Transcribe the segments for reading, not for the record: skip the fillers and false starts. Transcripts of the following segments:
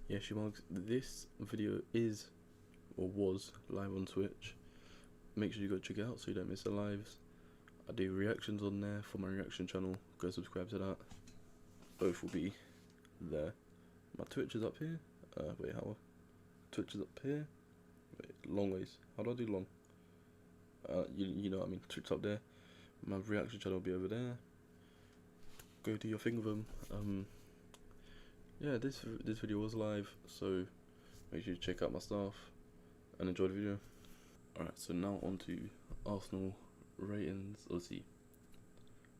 Yeah, Shimonks, this video is or was live on Twitch. Make sure you go check it out so you don't miss the lives. I do reactions on there for my reaction channel. Go subscribe to that. Both will be there. My Twitch is up here. Wait, how? Twitch is up here. Wait, long ways. How do I do long? You know what I mean. Twitch up there. My reaction channel will be over there. Go do your thing with them. Yeah, this video was live, so make sure you check out my stuff and enjoy the video. Alright, so now on to Arsenal ratings. Obviously,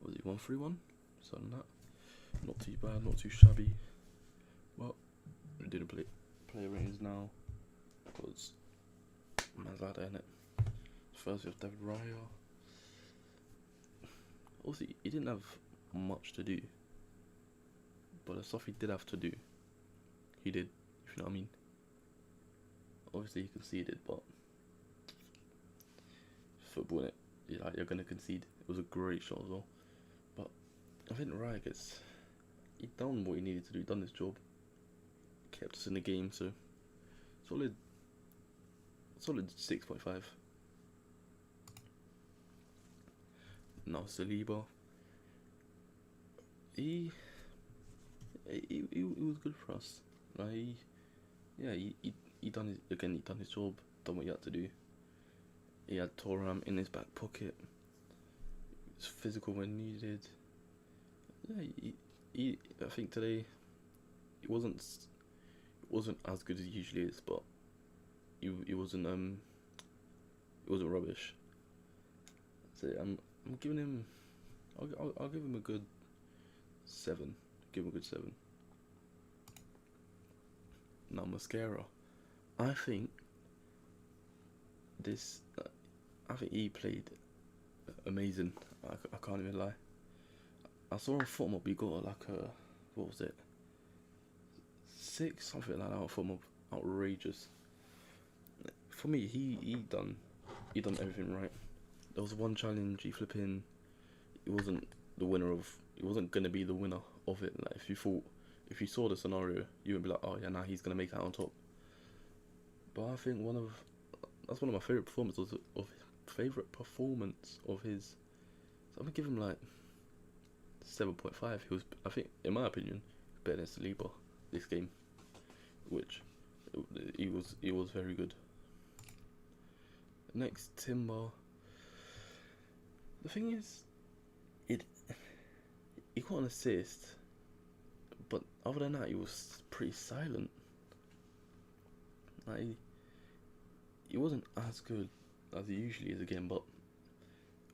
was it 1-3-1? Something like that. Not too bad, not too shabby. Well, we're doing player ratings now because man's out there, innit? First we have David Raya. Obviously, he didn't have much to do, but the stuff he did have to do, he did, if you know what I mean. Obviously he conceded, but football, innit? You're gonna concede. It was a great shot as well. But I think Raya he done what he needed to do, done his job. Kept us in the game, so solid 6.5. Now Saliba, he was good for us. Like he done his job, done what he had to do. He had Thuram in his back pocket. He was physical when needed. Yeah, I think today it wasn't as good as he usually is, but it wasn't rubbish. So I'm giving him. I'll give him a good 7. Give him a good 7. Now Mascara, I think he played amazing. I can't even lie. I saw a photo up. He got like a, what was it? 6, something like that. A photo up, outrageous. For me, he done everything right. There was one challenge he flipping. He wasn't the winner of. He wasn't gonna be the winner of it. Like if you saw the scenario, you would be like, oh yeah, now he's gonna make it on top. But I think that's one of my favorite performances of his. So I'm gonna give him like 7.5. He was, I think, in my opinion, better than Saliba this game, which he was very good. Next, Timber. The thing is, he got an assist, but other than that, he was pretty silent. Like, he wasn't as good as he usually is again, but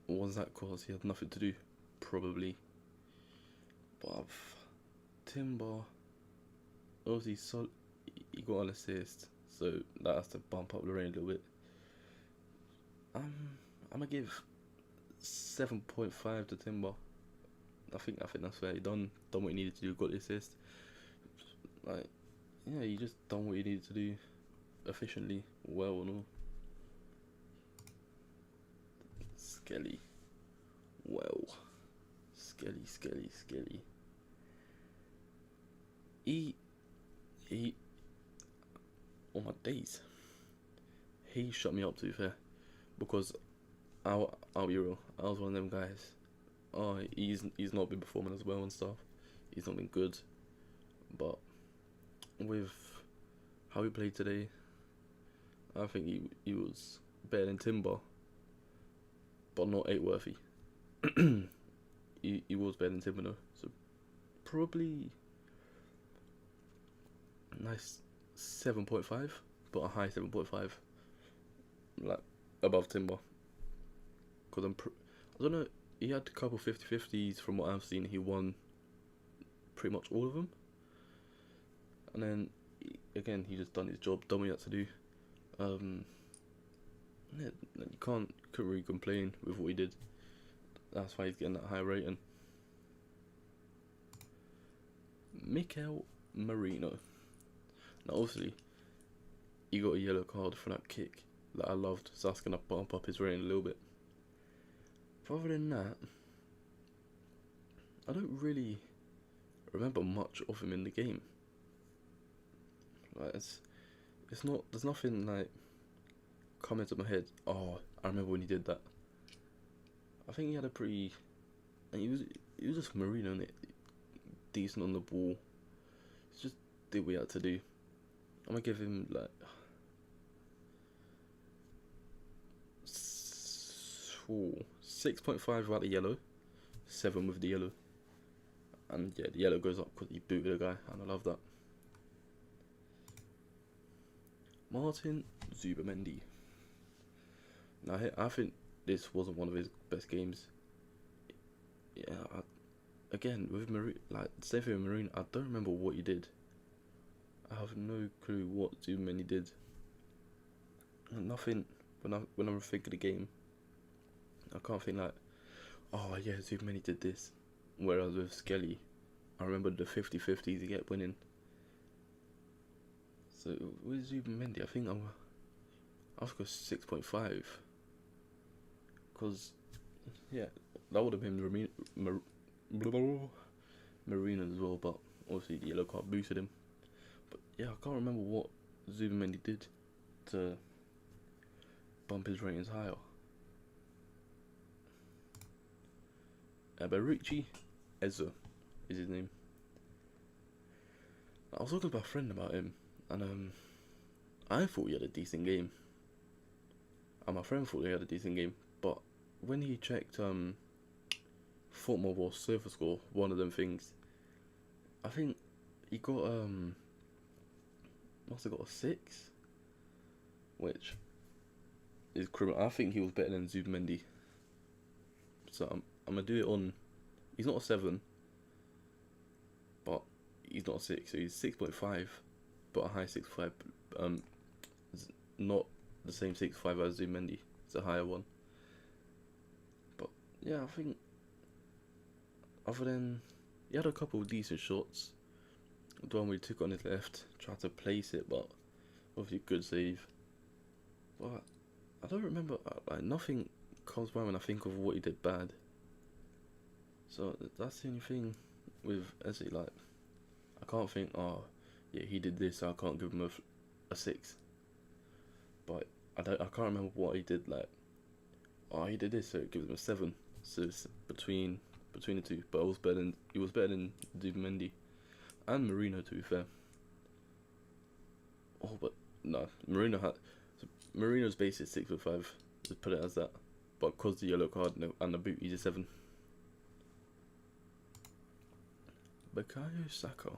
was that because he had nothing to do? Probably. But Timber, obviously, he got an assist, so that has to bump up the range a little bit. I'm gonna give 7.5 to Timber. I think that's fair. He done what he needed to do. Got the assist. Like, yeah, he just done what he needed to do efficiently, well and all. Skelly. Well, Skelly. He on my days, he shut me up, to be fair, because I'll be real, I was one of them guys. Oh, he's not been performing as well and stuff. He's not been good, but with how he played today, I think he was better than Timber, but not 8 worthy. he was better than Timber though, so probably nice 7.5, but a high 7.5, like above Timber. Because I don't know, he had a couple 50-50s from what I've seen. He won pretty much all of them, and then again he just done his job, done what he had to do. Yeah, you couldn't really complain with what he did. That's why he's getting that high rating. Mikel Merino. Now obviously he got a yellow card for that kick that I loved, so that's gonna bump up his rating a little bit. But other than that, I don't really remember much of him in the game. Like, it's not. There's nothing like coming to my head. Oh, I remember when he did that. I think he had a pretty. And he was just marine on it, decent on the ball. He just did what he had to do. I'm gonna give him like 6.5 without the yellow, 7 with the yellow, and yeah, the yellow goes up because he booted a guy, and I love that. Martin Zubamendi. Now I think this wasn't one of his best games. Yeah, again with Marine, like same thing with Marine. I don't remember what he did. I have no clue what Zubamendi did. Nothing. When I think of the game, I can't think like, oh yeah, Zubamendi did this. Whereas with Skelly, I remember the 50-50s he kept winning. So with Zubamendi, I think I've got 6.5. Because, yeah, that would have been Marina as well, but obviously the yellow card boosted him. But yeah, I can't remember what Zubamendi did to bump his ratings higher. Berucci Ezra is his name. I was talking to my friend about him, and I thought he had a decent game, and my friend thought he had a decent game, but when he checked Foot Mobile Surfer Score, one of them things, I think he got must have got a 6, which is criminal. I think he was better than Zubamendi, so I'm gonna do it on. He's not a 7, but he's not a 6, so he's 6.5, but a high 6.5. Not the same 6.5 as Zubamendi. It's a higher one. But yeah, I think other than he had a couple of decent shots. The one where he took on his left, tried to place it, but obviously good save. But I don't remember. Like nothing comes by when I think of what he did bad. So that's the only thing with Ezzy. Like I can't think. Oh, yeah, he did this. So I can't give him a 6. But I can't remember what he did. Like, oh, he did this, so it gives him a 7. So it's between the two. But he was better than Zubamendi and Marino, to be fair. Oh, but no, Marino's base is 6.5. Just put it as that. But because the yellow card and the boot, he's a 7. Bukayo Saka.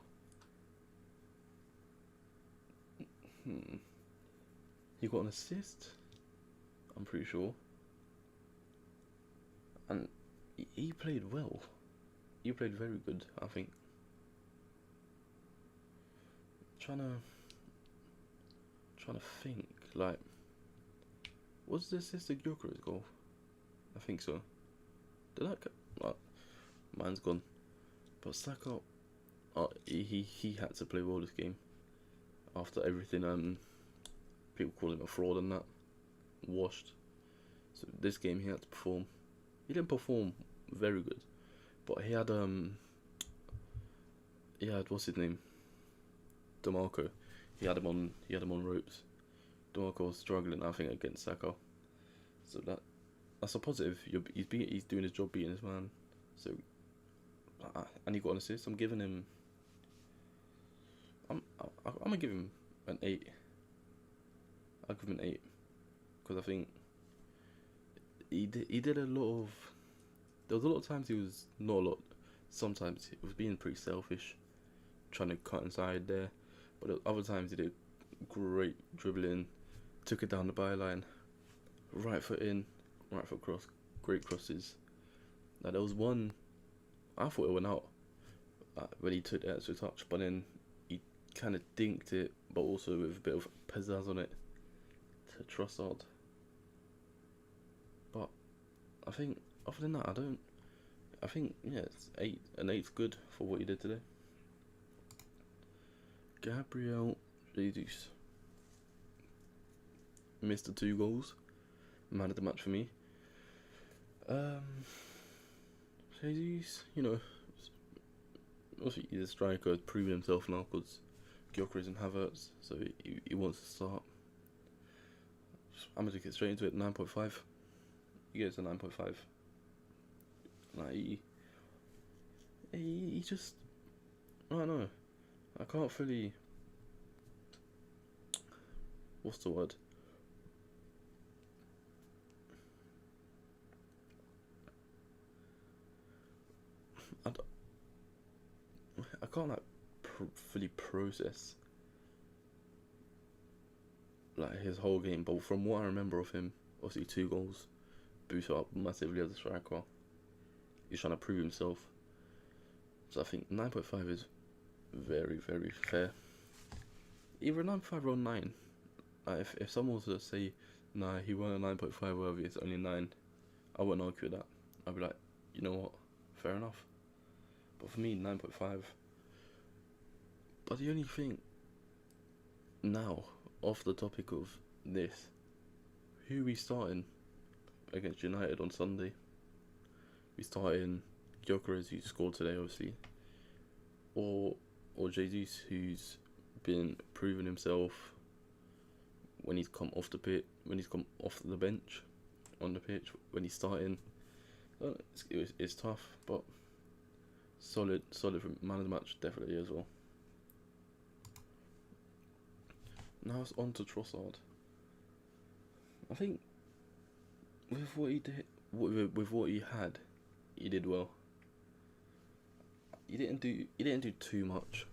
He got an assist, I'm pretty sure. And he played well. He played very good, I think. Trying to think, like, was the assist a Gyökeres goal? I think so. Did that mine's gone. But Saka, he had to play well this game. After everything, people call him a fraud and that. Washed. So this game he had to perform. He didn't perform very good. But he had what's his name? DeMarco. He had him on ropes. DeMarco was struggling, I think, against Saka. So that's a positive. He's doing his job beating his man. So and he got an assist. I'm giving him. I'm gonna give him an 8. I'll give him an 8 because I think he did a lot of. There was a lot of times he was not a lot. Sometimes he was being pretty selfish, trying to cut inside there. But other times he did great dribbling, took it down the byline, right foot in, right foot cross, great crosses. Now there was one, I thought it went out when he took the extra touch, but then he kind of dinked it, but also with a bit of pizzazz on it to Trossard. But I think other than that, I think yeah, it's 8. An 8's good for what he did today. Gabriel Jesus. Missed the 2 goals. Man of the match for me. Jesus, also he's a striker, proven himself now because Gyökeres and Havertz, so he wants to start. I'm gonna get straight into it. 9.5. He gets a 9.5. Like he just, I don't know. I can't fully. What's the word? I can't like fully process like his whole game, but from what I remember of him, obviously 2 goals, boost up massively as a striker. He's trying to prove himself. So I think 9.5 is very, very fair. Either 9.5 or 9. If someone was to say, nah, he won a 9.5 worthy, it's only 9, I wouldn't argue with that. I'd be like, you know what, fair enough. But for me, 9.5. But the only thing now, off the topic of this, who we starting against United on Sunday? We starting Gyökeres, who scored today, obviously, or Jesus, who's been proving himself when he's come off the pitch, when he's come off the bench, on the pitch, when he's starting. It's tough, but solid for man of the match, definitely as well. Now it's on to Trossard. I think with what he did, with what he had, he did well. He didn't do too much,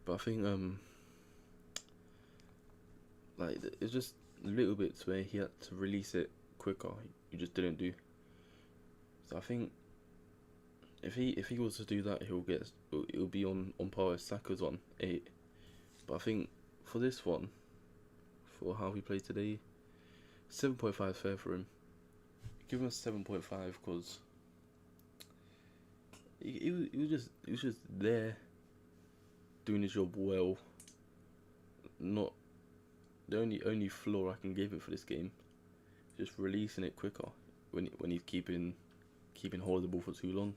but I think like it's just little bits where he had to release it quicker. He just didn't do. So I think if he was to do that, it'll be on par with Saka's on 8. But I think for this one, for how he played today, 7.5 is fair for him. Give him a 7.5 because he was just there, doing his job well. Not the only flaw I can give him for this game, just releasing it quicker when he's keeping hold of the ball for too long.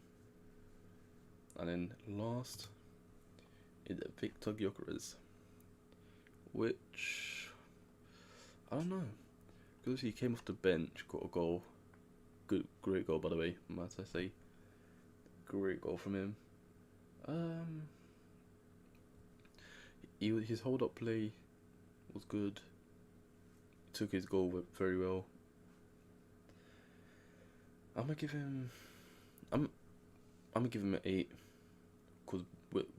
And then last is Victor Gyökeres, which I don't know, because he came off the bench, got a goal, great goal by the way, might I say, great goal from him. His hold up play was good. He took his goal very well. I'm gonna give him an 8, because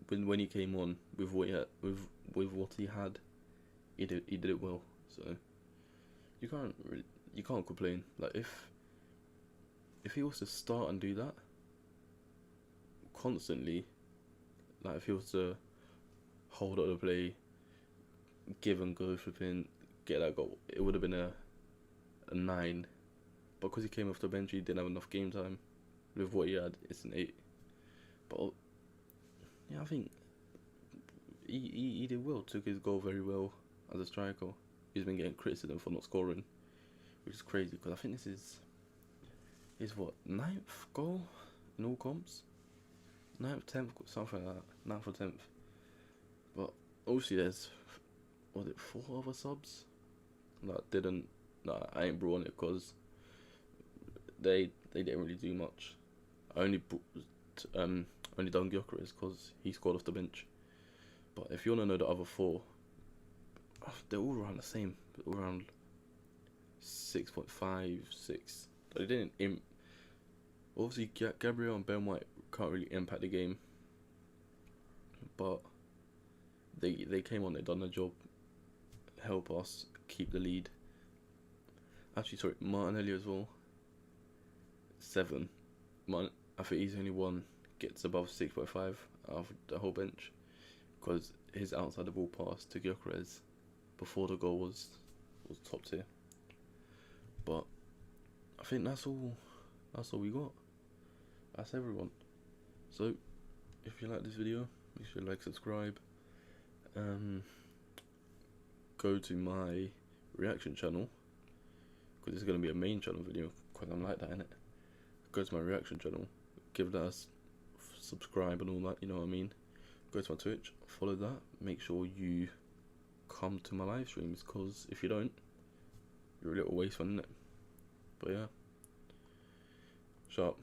when he came on with what he had, he did it well. So you can't complain. Like if he was to start and do that constantly, like if he was to hold up the play, give and go, flipping, get that goal, it would have been a 9. But because he came off the bench, he didn't have enough game time. With what he had, it's an 8. But yeah, I think he did well. Took his goal very well as a striker. He's been getting criticism for not scoring, which is crazy because I think this is his 9th goal in all comps, 9th, 10th, something like that, 9th or 10th. But obviously there's 4 other subs that I ain't brought on it because they didn't really do much. I only done Gyökeres because he scored off the bench. But if you want to know the other 4, they're all around the same, all around 6.5, 6. They didn't obviously Gabriel and Ben White can't really impact the game, but they came on, they done their job, help us keep the lead. Actually, sorry, Martinelli as well, 7. I think he's only one gets above 6.5 out of the whole bench, because his outside the ball pass to Gyökeres before the goal was top tier. But I think that's all we got. That's everyone. So if you like this video, make sure you subscribe. Go to my reaction channel, because it's going to be a main channel video, because I'm like that, innit? Go to my reaction channel, give that a subscribe and all that, you know what I mean? go to my Twitch, follow that. Make sure you come to my live streams, because if you don't, you're a little waste one, innit? But yeah, sharp.